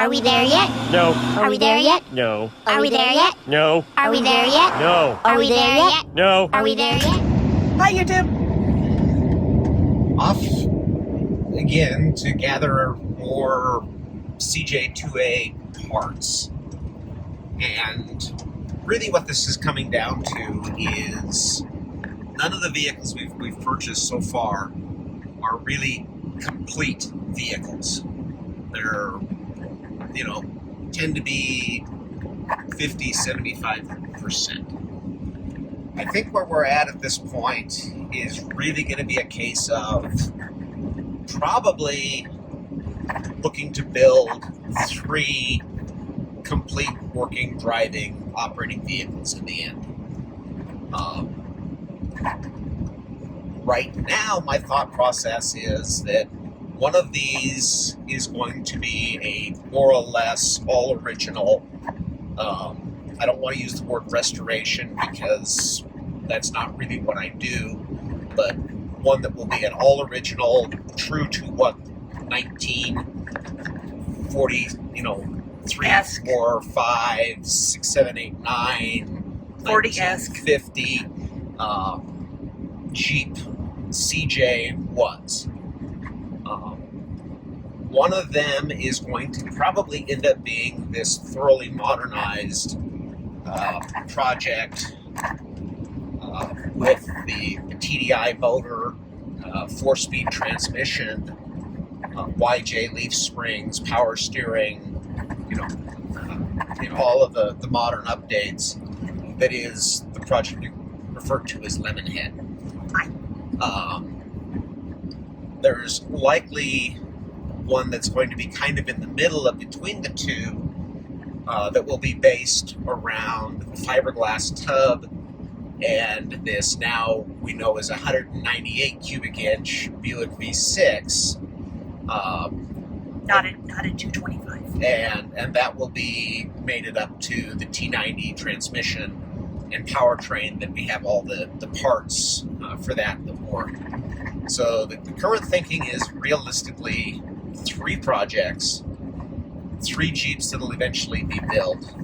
Are we there yet? No. Are we there yet? No. Are we there yet? No. Are we there yet? No. Are we there yet? No. Are we there yet? Hi, YouTube. Off again to gather more CJ2a parts. And really what this is coming down to is none of the vehicles we've purchased so far are really complete vehicles. They're, tend to be 50, 75%. I think where we're at this point is really going to be a case of probably looking to build 3 complete working, driving, operating vehicles in the end. Right now, my thought process is that one of these is going to be a more or less all original. I don't want to use the word restoration because that's not really what I do, but one that will be an all original, true to what 1940, 3, 4, 5, 6, 7, 8, 9, 40-esque. 50 Jeep CJ was. One of them is going to probably end up being this thoroughly modernized project with the TDI motor, 4-speed transmission, YJ leaf springs, power steering, all of the modern updates. That is the project referred to as Lemonhead. There's likely one that's going to be kind of in the middle of between the two that will be based around the fiberglass tub and this now we know is 198 cubic inch Buick V6. Not at 225. And that will be mated up to the T90 transmission and powertrain that we have all the parts for that work. So the current thinking is realistically 3 projects, 3 Jeeps that'll eventually be built.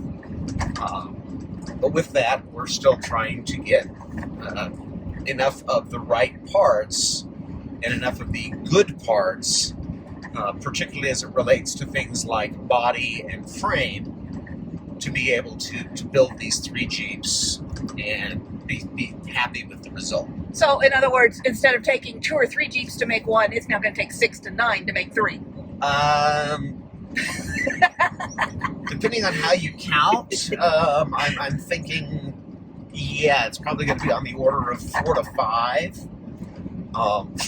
But with that, we're still trying to get enough of the right parts and enough of the good parts, particularly as it relates to things like body and frame, to be able to build these 3 Jeeps and be happy with the result. So, in other words, instead of taking 2 or 3 Jeeps to make one, it's now going to take 6 to 9 to make 3. Depending on how you count, I'm thinking, it's probably going to be on the order of 4 to 5.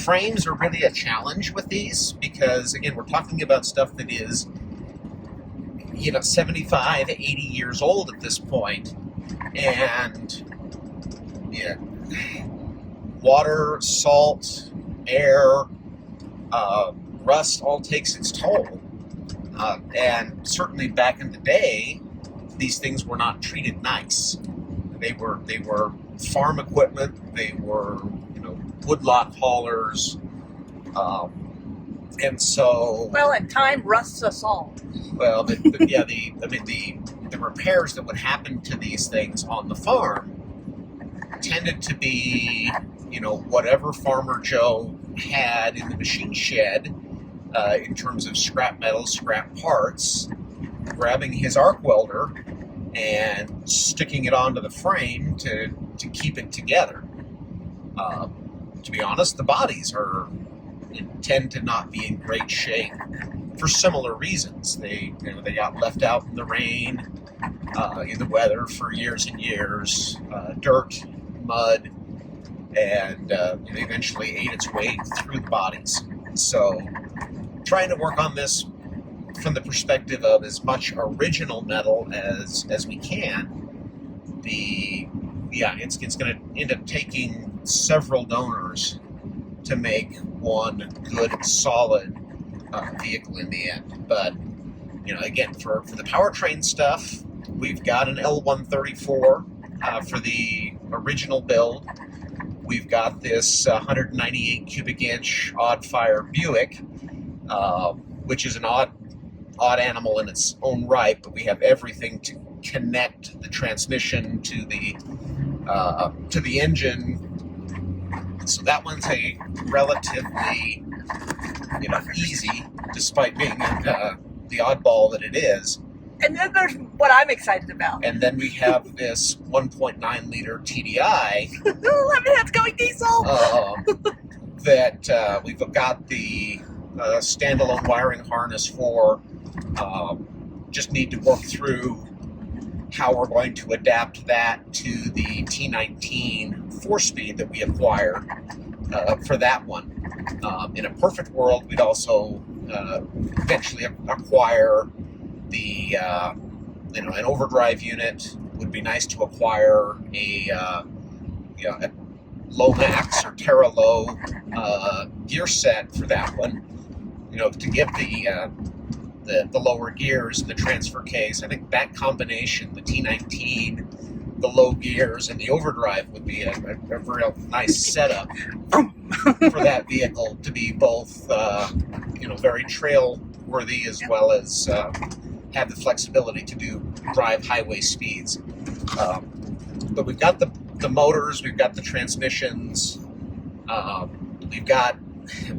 Frames are really a challenge with these because, again, we're talking about stuff that is, 75, 80 years old at this point, and water, salt, air, rust all takes its toll. And certainly back in the day, these things were not treated nice. They were farm equipment. They were woodlot haulers, and so. Well, and time rusts us all. Well, the repairs that would happen to these things on the farm tended to be, whatever Farmer Joe had in the machine shed in terms of scrap metal, scrap parts, grabbing his arc welder and sticking it onto the frame to keep it together. To be honest, the bodies tend to not be in great shape for similar reasons. They got left out in the rain, in the weather for years and years, dirt, mud, and eventually ate its way through the bodies. So, trying to work on this from the perspective of as much original metal as we can. It's going to end up taking several donors to make one good, solid vehicle in the end. But, again, for the powertrain stuff, we've got an L134 for the original build. We've got this 198 cubic inch odd fire Buick, which is an odd odd animal in its own right, but we have everything to connect the transmission to the engine. So that one's a relatively, easy, despite being the oddball that it is. And then there's what I'm excited about. And then we have this 1.9 liter TDI. That's going diesel. That we've got the standalone wiring harness for. Just need to work through how we're going to adapt that to the T19 4-speed that we acquired for that one. In a perfect world, we'd also eventually acquire the an overdrive unit. Would be nice to acquire a Lomax or Terra Low gear set for that one. To give the lower gears and the transfer case. I think that combination, the T19, the low gears, and the overdrive would be a real nice setup for that vehicle to be both, very trail worthy as well as have the flexibility to drive highway speeds. But we've got the motors, we've got the transmissions, we've got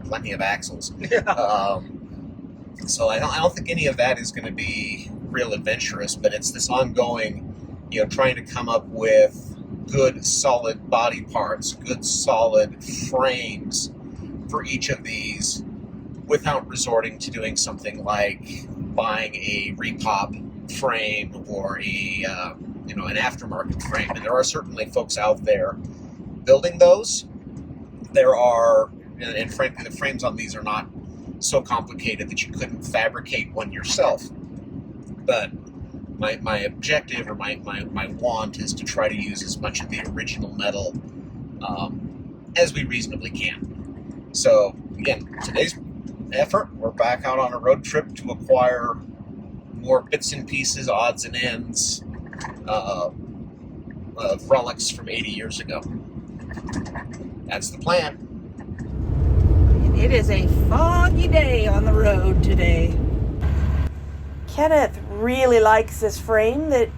plenty of axles. So I don't think any of that is going to be real adventurous, but it's this ongoing, trying to come up with good solid body parts, good solid frames for each of these without resorting to doing something like buying a repop frame or an aftermarket frame. And there are certainly folks out there building those. There are, and frankly, the frames on these are not so complicated that you couldn't fabricate one yourself. But my objective or my want is to try to use as much of the original metal as we reasonably can. So again, today's effort, we're back out on a road trip to acquire more bits and pieces, odds and ends, of relics from 80 years ago. That's the plan. It is a foggy day on the road today. Kenneth really likes this frame that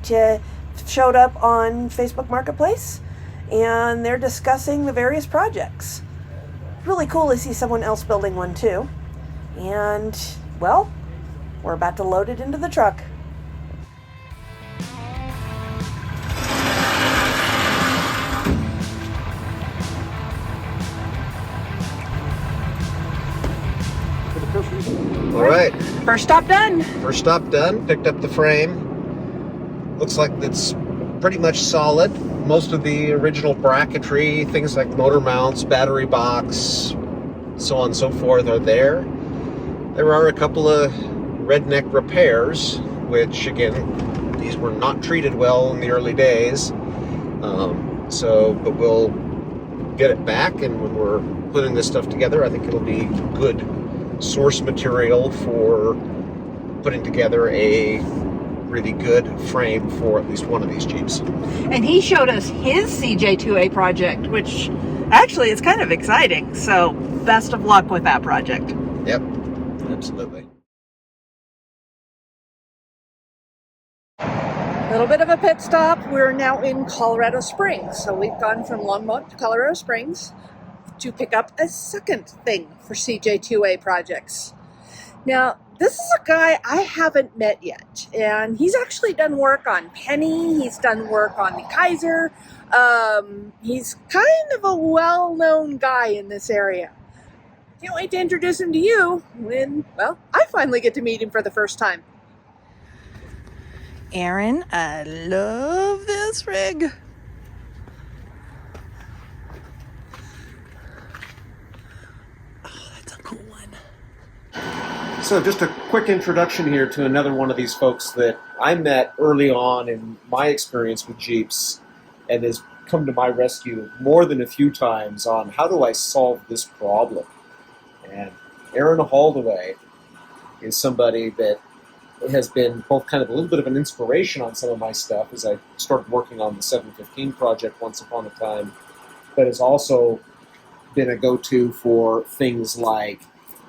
showed up on Facebook Marketplace, and they're discussing the various projects. Really cool to see someone else building one too. And, well, we're about to load it into the truck. All right. First stop done. First stop done. Picked up the frame. Looks like it's pretty much solid. Most of the original bracketry, things like motor mounts, battery box, so on and so forth are there. There are a couple of redneck repairs, which again, these were not treated well in the early days. But we'll get it back, and when we're putting this stuff together, I think it'll be good source material for putting together a really good frame for at least one of these Jeeps. And he showed us his CJ2a project, which actually is kind of exciting. So best of luck with that project. Yep, absolutely. A little bit of a pit stop. We're now in Colorado Springs. So we've gone from Longmont to Colorado Springs to pick up a second thing for CJ2a projects. Now, this is a guy I haven't met yet, and he's actually done work on Penny, he's done work on the Kaiser. He's kind of a well-known guy in this area. Can't wait to introduce him to you when, well, I finally get to meet him for the first time. Aaron, I love this rig. So just a quick introduction here to another one of these folks that I met early on in my experience with Jeeps and has come to my rescue more than a few times on how do I solve this problem. And Aaron Holdaway is somebody that has been both kind of a little bit of an inspiration on some of my stuff as I started working on the 715 project once upon a time, but has also been a go-to for things like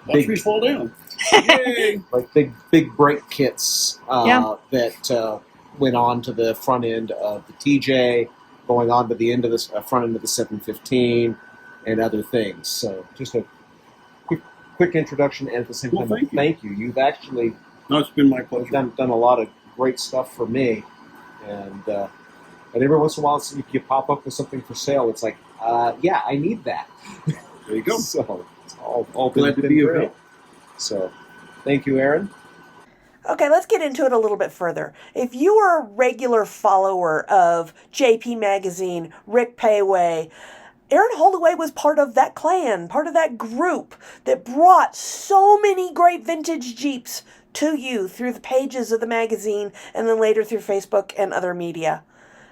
Watch me fall down. Yay! Like big brake kits Yeah. that went on to the front end of the TJ, going on to the end of the front end of the 715, and other things. So just a quick introduction, and at the same time, thank you. You've actually it's been my pleasure. done a lot of great stuff for me, and every once in a while, you pop up with something for sale. It's like, yeah, I need that. There you go. So it's all Glad to been be of great. help. So thank you, Aaron. Okay, let's get into it a little bit further. If you are a regular follower of JP Magazine, Rick Pewe, Aaron Holdaway was part of that clan, part of that group that brought so many great vintage Jeeps to you through the pages of the magazine and then later through Facebook and other media.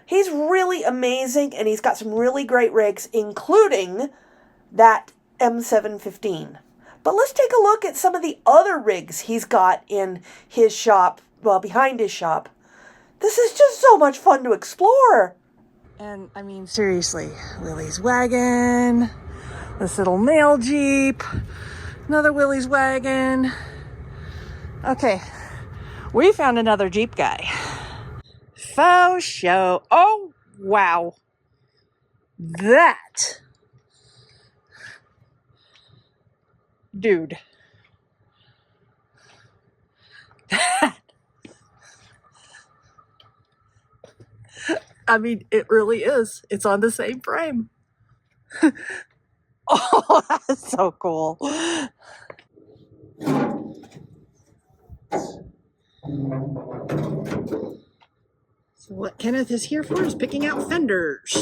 He's really amazing, and he's got some really great rigs, including that M715. But let's take a look at some of the other rigs he's got in his shop, well, behind his shop. This is just so much fun to explore. And I mean, seriously, Willie's wagon, this little mail Jeep, another Willie's wagon. Okay, we found another Jeep guy. Faux show. Oh, wow. That. Dude. I mean, it really is. It's on the same frame. Oh, that's so cool. So what Kenneth is here for is picking out fenders.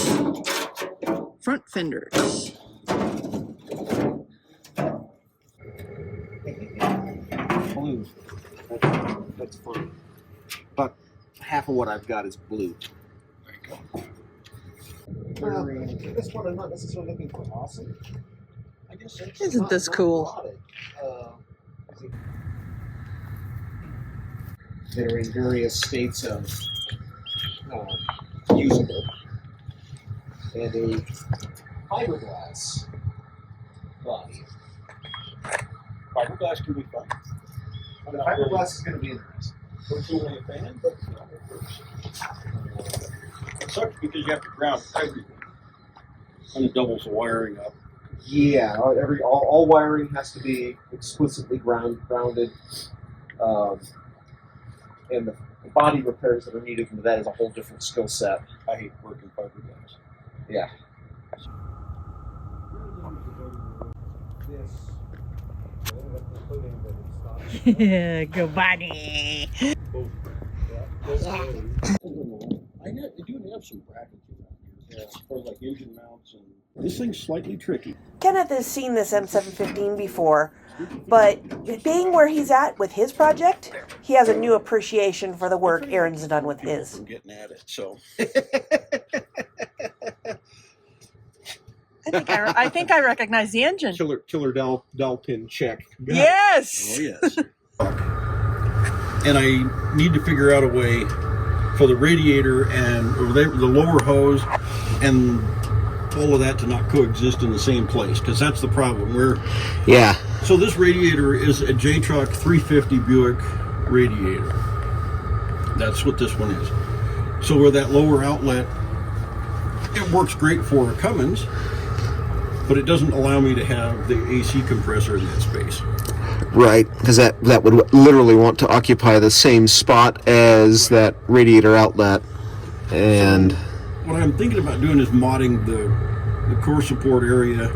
Front fenders. Blue. That's fine. About half of what I've got is blue. There you go. This one I'm not necessarily looking for awesome. I guess Isn't this cool? They're in various states of usable, and a fiberglass body. Fiberglass can be fun. The fiberglass is going to be interesting. Personally a fan, but it sucks because you have to ground everything. And it doubles the wiring up. Yeah, all wiring has to be explicitly grounded, and the body repairs that are needed for that is a whole different skill set. I hate working fiberglass. Yeah. Go buddy. I do have some brackets around here for like engine mounts, and this thing's slightly tricky. Kenneth has seen this M715 before, but being where he's at with his project, he has a new appreciation for the work Aaron's done with his. I'm getting at it, so. I think I recognize the engine. Killer dowel pin check. Yes. Oh, yes. And I need to figure out a way for the radiator and the lower hose and all of that to not coexist in the same place, because that's the problem. Yeah. So this radiator is a J-Truck 350 Buick radiator. That's what this one is. So where that lower outlet, it works great for a Cummins, but it doesn't allow me to have the AC compressor in that space. Right, because that would literally want to occupy the same spot as that radiator outlet. And so what I'm thinking about doing is modding the core support area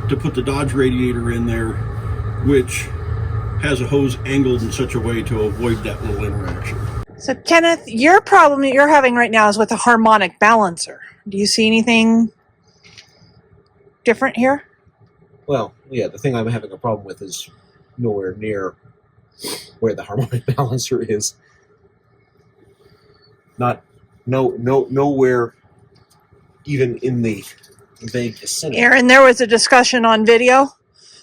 to put the Dodge radiator in there, which has a hose angled in such a way to avoid that little interaction. So Kenneth, your problem that you're having right now is with a harmonic balancer. Do you see anything different here? Well, yeah, the thing I'm having a problem with is nowhere near where the harmonic balancer is. Nowhere even in the vague vicinity. Aaron, there was a discussion on video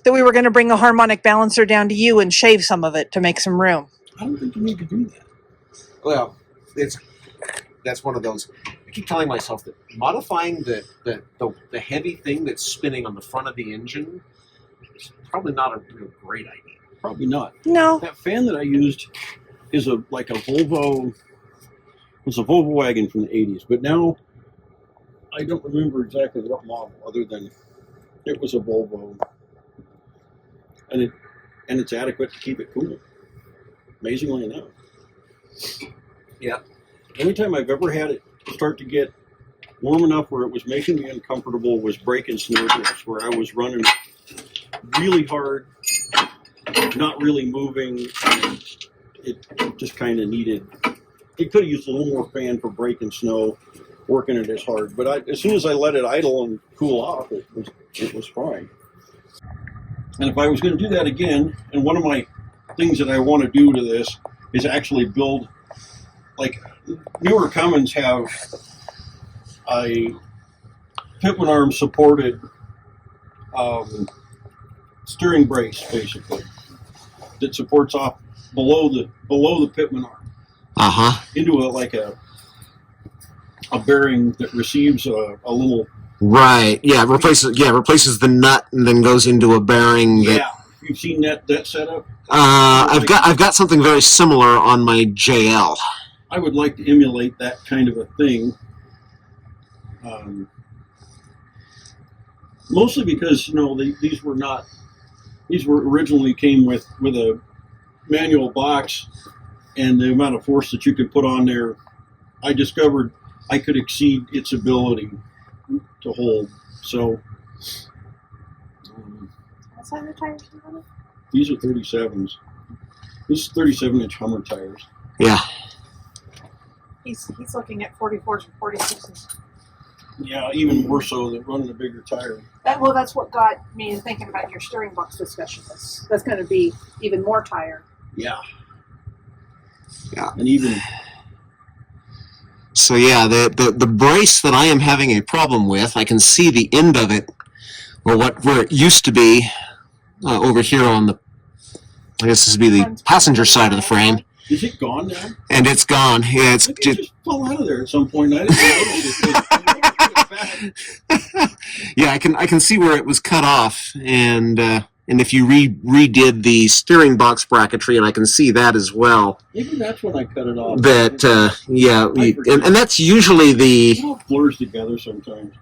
that we were going to bring a harmonic balancer down to you and shave some of it to make some room. I don't think you need to do that. Well, that's one of those. I keep telling myself that modifying the heavy thing that's spinning on the front of the engine is probably not a real great idea. Probably not. No. That fan that I used is like a Volvo. It's a Volvo wagon from the 80s, but now I don't remember exactly what model, other than it was a Volvo, and it's adequate to keep it cool. Amazingly enough. Yeah. The only time I've ever had it start to get warm enough where it was making me uncomfortable was breaking snow drifts, where I was running really hard, not really moving, and it just kind of needed. It could have used a little more fan for breaking snow, working it as hard. But as soon as I let it idle and cool off, it was fine. And if I was going to do that again, and one of my things that I want to do to this is actually build, like newer Cummins have a Pitman arm supported steering brace, basically, that supports off below the Pitman arm into a bearing that receives a little. Right. Yeah. Replaces the nut and then goes into a bearing. That, Yeah. You've seen that setup? I've got something very similar on my JL. I would like to emulate that kind of a thing. Mostly because these were originally came with a manual box, and the amount of force that you could put on there, I discovered I could exceed its ability to hold. So What size of tires do you have? these are 37s. This is 37-inch Hummer tires. Yeah. He's looking at 44s and 46s. Yeah, even more so than running a bigger tire. Well, that's what got me in thinking about your steering box discussion. That's going to be even more tire. Yeah. Yeah. And even. So yeah, the brace that I am having a problem with, I can see the end of it, or where it used to be, over here on the, I guess this would be the passenger side of the frame. Is it gone now? And it's gone. Yeah, it's It just fell out of there at some point. I didn't notice it. yeah, I can see where it was cut off, and if you redid the steering box bracketry, and I can see that as well. Maybe that's when I cut it off. And that's usually the. It all blurs together sometimes.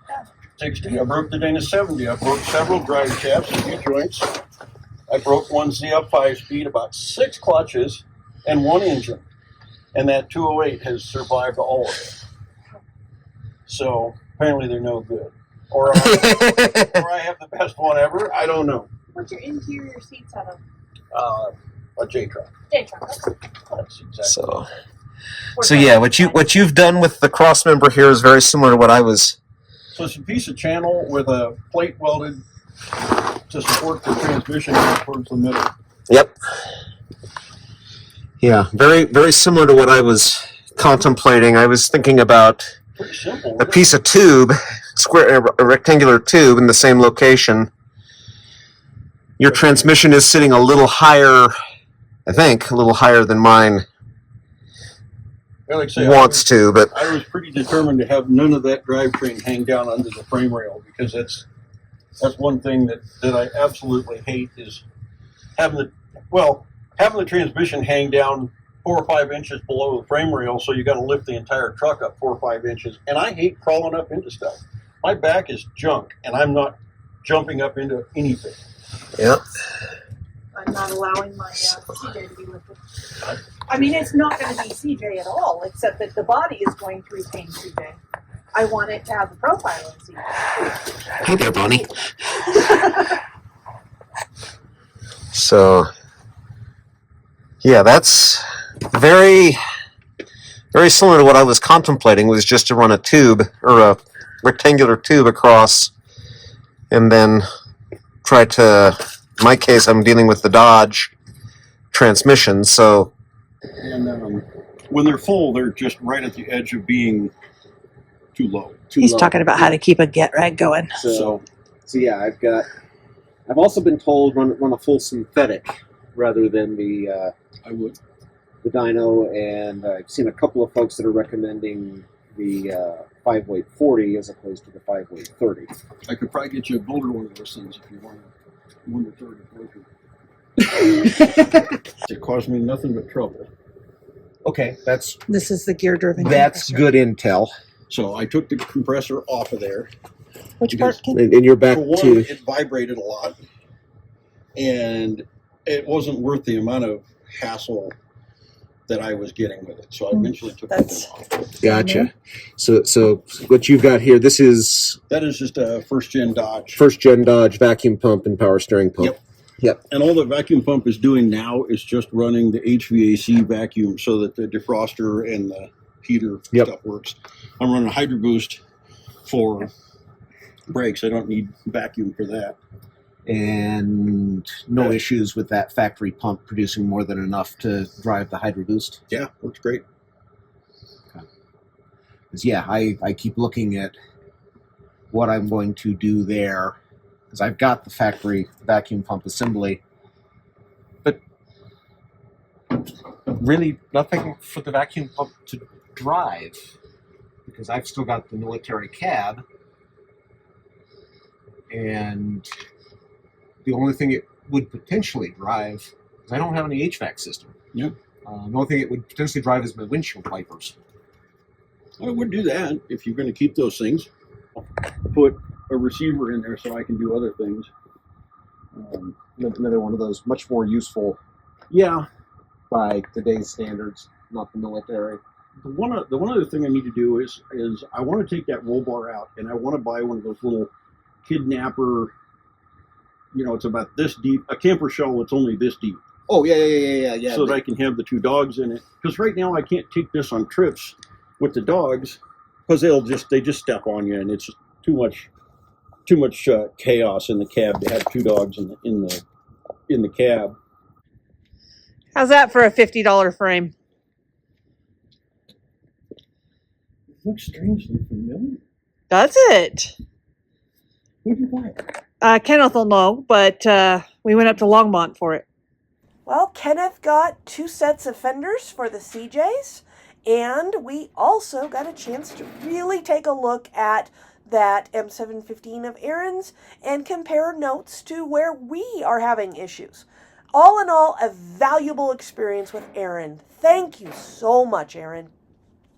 60. I broke the Dana 70. I broke several drive shafts, a few joints. I broke one ZF 5-speed, about 6 clutches, and 1 engine. And that 208 has survived all of it. So apparently they're no good. Or I have the best one ever. I don't know. What's your interior seats out of? A J-Truck. J-Truck. That's exactly. So yeah, what you've done with the cross member here is very similar to what I was. So it's a piece of channel with a plate welded to support the transmission towards the middle. Yep. Yeah, very very similar to what I was contemplating. I was thinking about Pretty simple. a piece of tube, a rectangular tube in the same location. Your transmission is sitting a little higher, I think, a little higher than mine Well, like I say, wants to, but I was pretty determined to have none of that drivetrain hang down under the frame rail, because that's one thing that I absolutely hate is having the transmission hang down 4 or 5 inches below the frame rail, so you got to lift the entire truck up 4 or 5 inches. And I hate crawling up into stuff. My back is junk, and I'm not jumping up into anything. yeah. I'm not allowing my CJ to be lifted. I mean, it's not going to be CJ at all, except that the body is going to retain CJ. I want it to have the profile of CJ. Hey there, Bonnie. So, yeah, that's very, very similar to what I was contemplating, was just to run a tube, or a rectangular tube across, and then try to, in my case, I'm dealing with the Dodge transmission, so... And when they're full, they're just right at the edge of being too low. He's talking about how to keep a get rag going. So yeah, I've also been told run a full synthetic rather than the dyno, and I've seen a couple of folks that are recommending the 5-weight 40 as opposed to the 5-weight 30. I could probably get you a builder one of those things if you want to 30 broker. It caused me nothing but trouble. Okay, that's This is the gear-driven that's compressor. good intel. So I took the compressor off of there. Which part can... And you're back For one, to it vibrated a lot, and it wasn't worth the amount of hassle that I was getting with it. So I eventually took that That's... off. gotcha. So what you've got here, this is That is just a first-gen Dodge. first gen Dodge vacuum pump and power steering pump. Yep. Yep. And all the vacuum pump is doing now is just running the HVAC vacuum so that the defroster and the heater stuff works. I'm running a Hydro Boost for brakes. I don't need vacuum for that. And no issues with that factory pump producing more than enough to drive the Hydro Boost? Yeah, works great. Because, yeah, I keep looking at what I'm going to do there. Because I've got the factory vacuum pump assembly. But really nothing for the vacuum pump to drive. Because I've still got the military cab. And the only thing it would potentially drive is I don't have any HVAC system. Yep. The only thing it would potentially drive is my windshield wipers. I would do that if you're going to keep those things. Put a receiver in there so I can do other things. Another one of those much more useful Yeah. by today's standards, not the military. The one other thing I need to do is I want to take that roll bar out, and I want to buy one of those little kidnapper. It's about this deep. A camper shell that's only this deep. Oh yeah. So that I can have the two dogs in it. Because right now I can't take this on trips with the dogs because they just step on you, and it's just too much chaos in the cab to have two dogs in the cab. How's that for a $50 frame? It looks strangely familiar. Does it? Where'd you buy it? Kenneth will know, but we went up to Longmont for it. Well, Kenneth got 2 sets of fenders for the CJs, and we also got a chance to really take a look at that M715 of Aaron's and compare notes to where we are having issues. All in all, a valuable experience with Aaron. Thank you so much, Aaron.